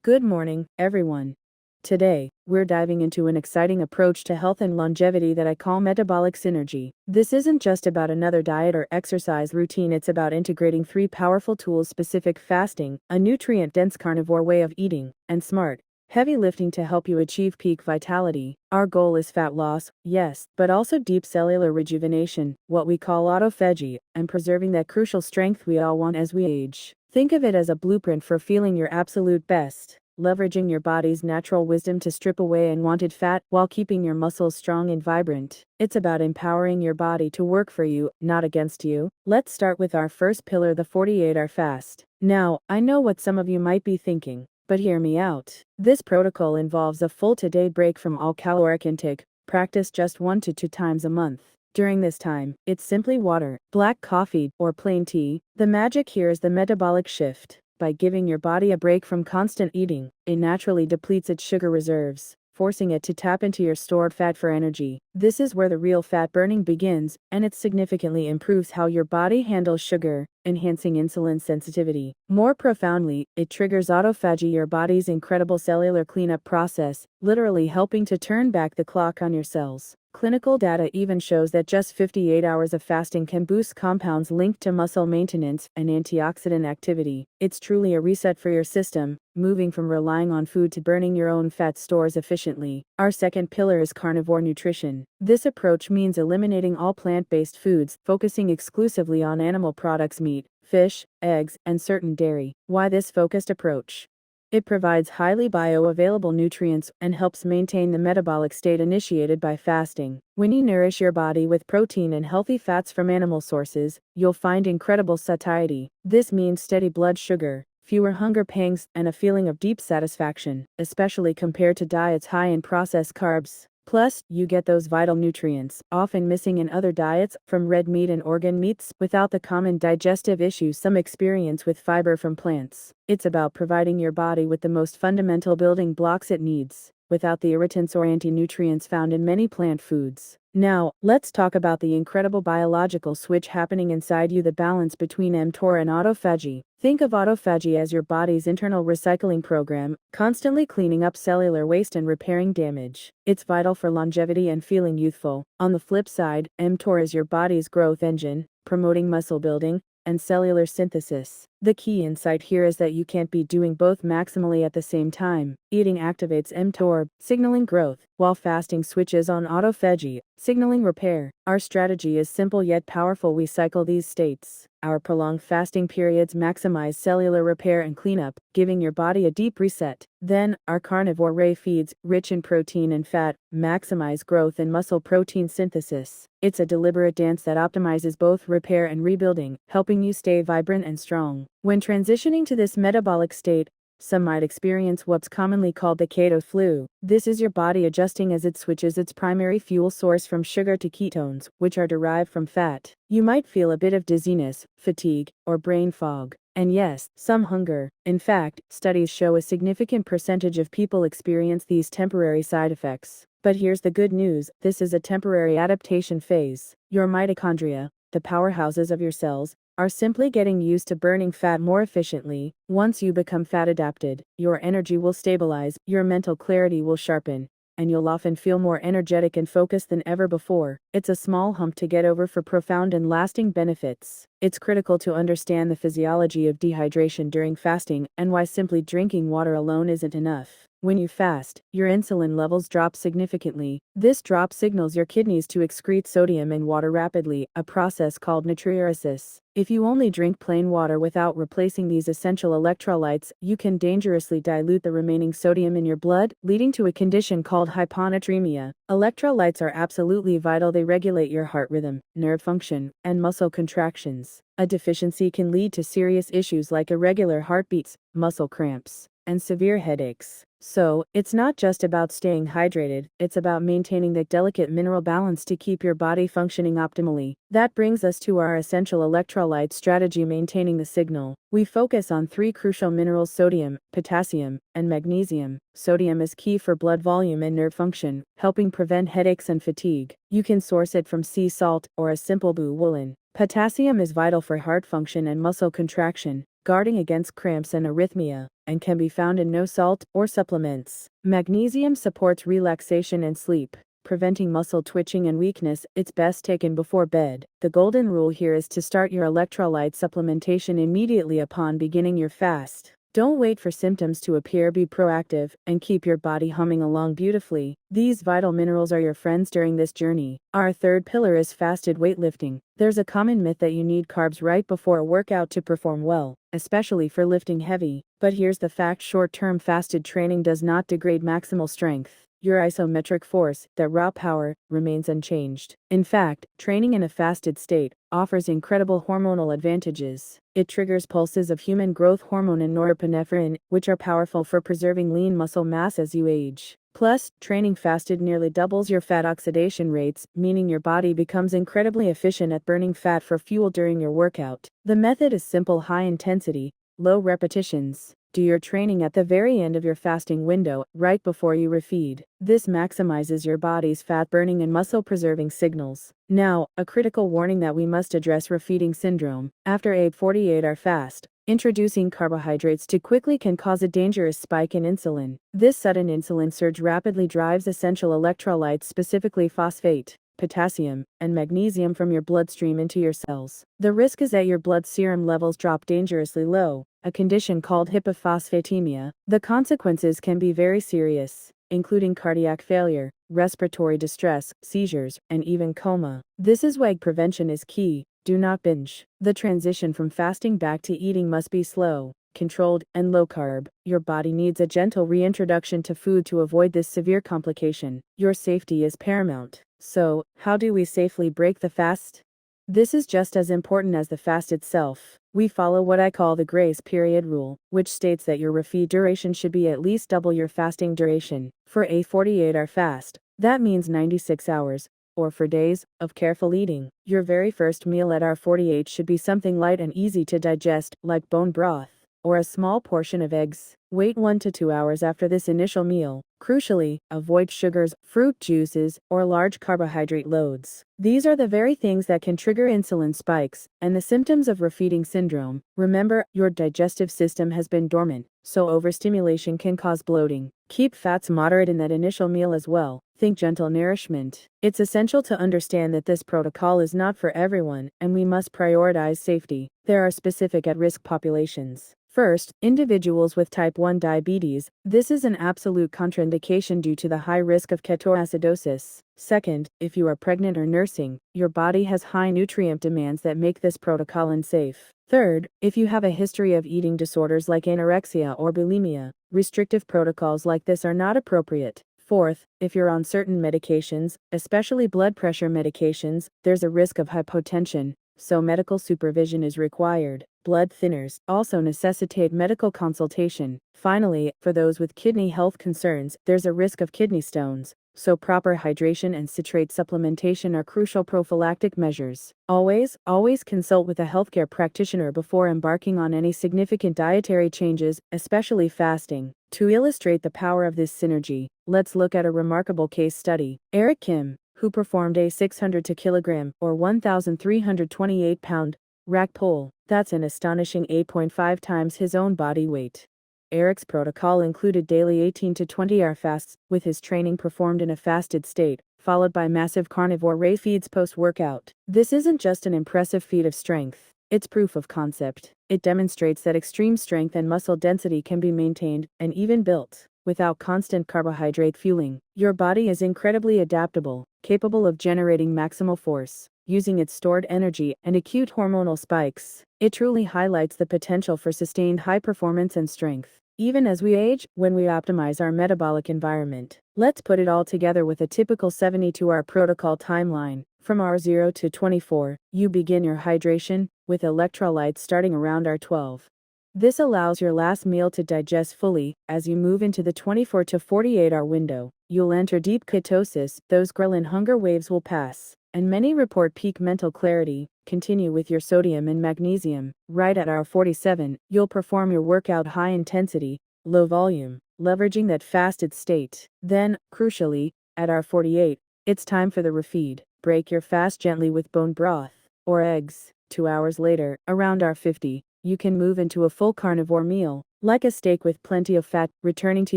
Good morning, everyone. Today, we're diving into an exciting approach to health and longevity that I call metabolic synergy. This isn't just about another diet or exercise routine, it's about integrating three powerful tools: specific fasting, a nutrient-dense carnivore way of eating, and smart, heavy lifting to help you achieve peak vitality. Our goal is fat loss, yes, but also deep cellular rejuvenation, what we call autophagy, and preserving that crucial strength we all want as we age. Think of it as a blueprint for feeling your absolute best, leveraging your body's natural wisdom to strip away unwanted fat while keeping your muscles strong and vibrant. It's about empowering your body to work for you, not against you. Let's start with our first pillar, the 48-hour fast. Now, I know what some of you might be thinking, but hear me out. This protocol involves a full two-day break from all caloric intake, practice just 1 to 2 times a month. During this time, it's simply water, black coffee, or plain tea. The magic here is the metabolic shift. By giving your body a break from constant eating, it naturally depletes its sugar reserves, forcing it to tap into your stored fat for energy. This is where the real fat burning begins, and it significantly improves how your body handles sugar, enhancing insulin sensitivity. More profoundly, it triggers autophagy, your body's incredible cellular cleanup process, literally helping to turn back the clock on your cells. Clinical data even shows that just 58 hours of fasting can boost compounds linked to muscle maintenance and antioxidant activity. It's truly a reset for your system, moving from relying on food to burning your own fat stores efficiently. Our second pillar is carnivore nutrition. This approach means eliminating all plant-based foods, focusing exclusively on animal products: meat, fish, eggs, and certain dairy. Why this focused approach? It provides highly bioavailable nutrients and helps maintain the metabolic state initiated by fasting. When you nourish your body with protein and healthy fats from animal sources, you'll find incredible satiety. This means steady blood sugar, fewer hunger pangs, and a feeling of deep satisfaction, especially compared to diets high in processed carbs. Plus, you get those vital nutrients, often missing in other diets, from red meat and organ meats, without the common digestive issues some experience with fiber from plants. It's about providing your body with the most fundamental building blocks it needs, without the irritants or anti-nutrients found in many plant foods. Now, let's talk about the incredible biological switch happening inside you: the balance between mTOR and autophagy. Think of autophagy as your body's internal recycling program, constantly cleaning up cellular waste and repairing damage. It's vital for longevity and feeling youthful. On the flip side, mTOR is your body's growth engine, promoting muscle building and cellular synthesis. The key insight here is that you can't be doing both maximally at the same time. Eating activates mTOR, signaling growth, while fasting switches on autophagy, signaling repair. Our strategy is simple yet powerful. We cycle these states. Our prolonged fasting periods maximize cellular repair and cleanup, giving your body a deep reset. Then, our carnivore ray feeds, rich in protein and fat, maximize growth and muscle protein synthesis. It's a deliberate dance that optimizes both repair and rebuilding, helping you stay vibrant and strong. When transitioning to this metabolic state, some might experience what's commonly called the keto flu. This is your body adjusting as it switches its primary fuel source from sugar to ketones, which are derived from fat. You might feel a bit of dizziness, fatigue, or brain fog. And yes, some hunger. In fact, studies show a significant percentage of people experience these temporary side effects. But here's the good news: this is a temporary adaptation phase. Your mitochondria, the powerhouses of your cells, are simply getting used to burning fat more efficiently. Once you become fat adapted, your energy will stabilize, your mental clarity will sharpen, and you'll often feel more energetic and focused than ever before. It's a small hump to get over for profound and lasting benefits. It's critical to understand the physiology of dehydration during fasting and why simply drinking water alone isn't enough. When you fast, your insulin levels drop significantly. This drop signals your kidneys to excrete sodium and water rapidly, a process called natriuresis. If you only drink plain water without replacing these essential electrolytes, you can dangerously dilute the remaining sodium in your blood, leading to a condition called hyponatremia. Electrolytes are absolutely vital. They regulate your heart rhythm, nerve function, and muscle contractions. A deficiency can lead to serious issues like irregular heartbeats, muscle cramps, and severe headaches. So, it's not just about staying hydrated, it's about maintaining the delicate mineral balance to keep your body functioning optimally. That brings us to our essential electrolyte strategy: maintaining the signal. We focus on three crucial minerals: sodium, potassium, and magnesium. Sodium is key for blood volume and nerve function, helping prevent headaches and fatigue. You can source it from sea salt or a simple blue woolen. Potassium is vital for heart function and muscle contraction, guarding against cramps and arrhythmia. and can be found in no salt or supplements. Magnesium supports relaxation and sleep, preventing muscle twitching and weakness. It's best taken before bed. The golden rule here is to start your electrolyte supplementation immediately upon beginning your fast. Don't wait for symptoms to appear, be proactive, and keep your body humming along beautifully. These vital minerals are your friends during this journey. Our third pillar is fasted weightlifting. There's a common myth that you need carbs right before a workout to perform well, especially for lifting heavy. But here's the fact: short-term fasted training does not degrade maximal strength. Your isometric force, that raw power, remains unchanged. In fact, training in a fasted state offers incredible hormonal advantages. It triggers pulses of human growth hormone and norepinephrine, which are powerful for preserving lean muscle mass as you age. Plus, training fasted nearly doubles your fat oxidation rates, meaning your body becomes incredibly efficient at burning fat for fuel during your workout. The method is simple: high intensity, low repetitions. Do your training at the very end of your fasting window, right before you refeed. This maximizes your body's fat burning and muscle preserving signals. Now, a critical warning that we must address: refeeding syndrome. After a 48-hour fast, introducing carbohydrates too quickly can cause a dangerous spike in insulin. This sudden insulin surge rapidly drives essential electrolytes, specifically phosphate, potassium, and magnesium, from your bloodstream into your cells. The risk is that your blood serum levels drop dangerously low, a condition called hypophosphatemia. The consequences can be very serious, including cardiac failure, respiratory distress, seizures, and even coma. This is why prevention is key. Do not binge. The transition from fasting back to eating must be slow, controlled, and low carb. Your body needs a gentle reintroduction to food to avoid this severe complication. Your safety is paramount. So, how do we safely break the fast? This is just as important as the fast itself. We follow what I call the grace period rule, which states that your refeed duration should be at least double your fasting duration. For a 48-hour fast, that means 96 hours, or for days, of careful eating. Your very first meal at hour 48 should be something light and easy to digest, like bone broth, or a small portion of eggs. Wait 1 to 2 hours after this initial meal. Crucially, avoid sugars, fruit juices, or large carbohydrate loads. These are the very things that can trigger insulin spikes and the symptoms of refeeding syndrome. Remember, your digestive system has been dormant, so overstimulation can cause bloating. Keep fats moderate in that initial meal as well. Think gentle nourishment. It's essential to understand that this protocol is not for everyone, and we must prioritize safety. There are specific at-risk populations. First, individuals with type 1 diabetes. This is an absolute contraindication due to the high risk of ketoacidosis. Second, if you are pregnant or nursing, your body has high nutrient demands that make this protocol unsafe. Third, if you have a history of eating disorders like anorexia or bulimia, restrictive protocols like this are not appropriate. Fourth, if you're on certain medications, especially blood pressure medications, there's a risk of hypotension, so medical supervision is required. Blood thinners also necessitate medical consultation. Finally, for those with kidney health concerns, there's a risk of kidney stones, so proper hydration and citrate supplementation are crucial prophylactic measures. Always consult with a healthcare practitioner before embarking on any significant dietary changes, especially fasting. To illustrate the power of this synergy, let's look at a remarkable case study. Eric Kim, who performed a 600 kg or 1,328 pound rack pull. That's an astonishing 8.5 times his own body weight. Eric's protocol included daily 18 to 20-hour fasts, with his training performed in a fasted state, followed by massive carnivore refeeds post-workout. This isn't just an impressive feat of strength, it's proof of concept. It demonstrates that extreme strength and muscle density can be maintained, and even built, without constant carbohydrate fueling. Your body is incredibly adaptable, capable of generating maximal force, using its stored energy and acute hormonal spikes. It truly highlights the potential for sustained high performance and strength, even as we age, when we optimize our metabolic environment. Let's put it all together with a typical 72-hour protocol timeline. From hour 0 to 24, you begin your hydration, with electrolytes starting around hour 12. This allows your last meal to digest fully. As you move into the 24 to 48-hour window, you'll enter deep ketosis. Those ghrelin hunger waves will pass, and many report peak mental clarity. Continue with your sodium and magnesium. Right at hour 47, you'll perform your workout high intensity, low volume, leveraging that fasted state. Then, crucially, at hour 48, it's time for the refeed. Break your fast gently with bone broth or eggs. 2 hours later, around hour 50, you can move into a full carnivore meal. Like a steak with plenty of fat, returning to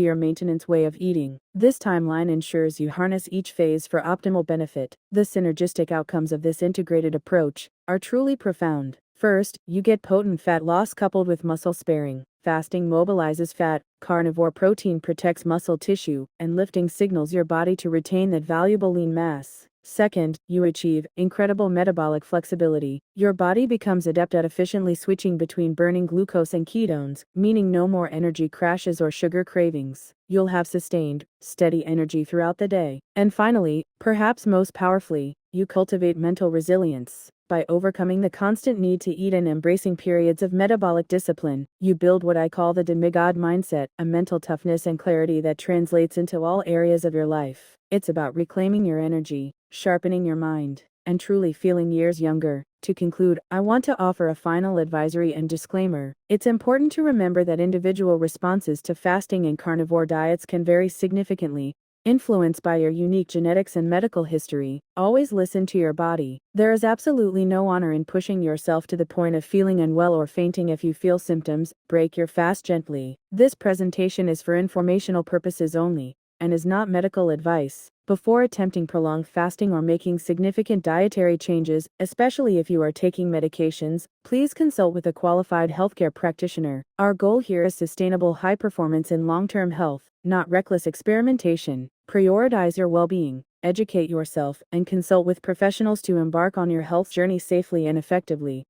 your maintenance way of eating. This timeline ensures you harness each phase for optimal benefit. The synergistic outcomes of this integrated approach are truly profound. First, you get potent fat loss coupled with muscle sparing. Fasting mobilizes fat, carnivore protein protects muscle tissue, and lifting signals your body to retain that valuable lean mass. Second, you achieve incredible metabolic flexibility. Your body becomes adept at efficiently switching between burning glucose and ketones, meaning no more energy crashes or sugar cravings. You'll have sustained, steady energy throughout the day. And finally, perhaps most powerfully, you cultivate mental resilience. By overcoming the constant need to eat and embracing periods of metabolic discipline, you build what I call the demigod mindset, a mental toughness and clarity that translates into all areas of your life. It's about reclaiming your energy, sharpening your mind, and truly feeling years younger. To conclude, I want to offer a final advisory and disclaimer. It's important to remember that individual responses to fasting and carnivore diets can vary significantly, influenced by your unique genetics and medical history. Always listen to your body. There is absolutely no honor in pushing yourself to the point of feeling unwell or fainting if you feel symptoms. Break your fast gently. This presentation is for informational purposes only, and is not medical advice. Before attempting prolonged fasting or making significant dietary changes, especially if you are taking medications, please consult with a qualified healthcare practitioner. Our goal here is sustainable high performance and long-term health, not reckless experimentation. Prioritize your well-being, educate yourself, and consult with professionals to embark on your health journey safely and effectively.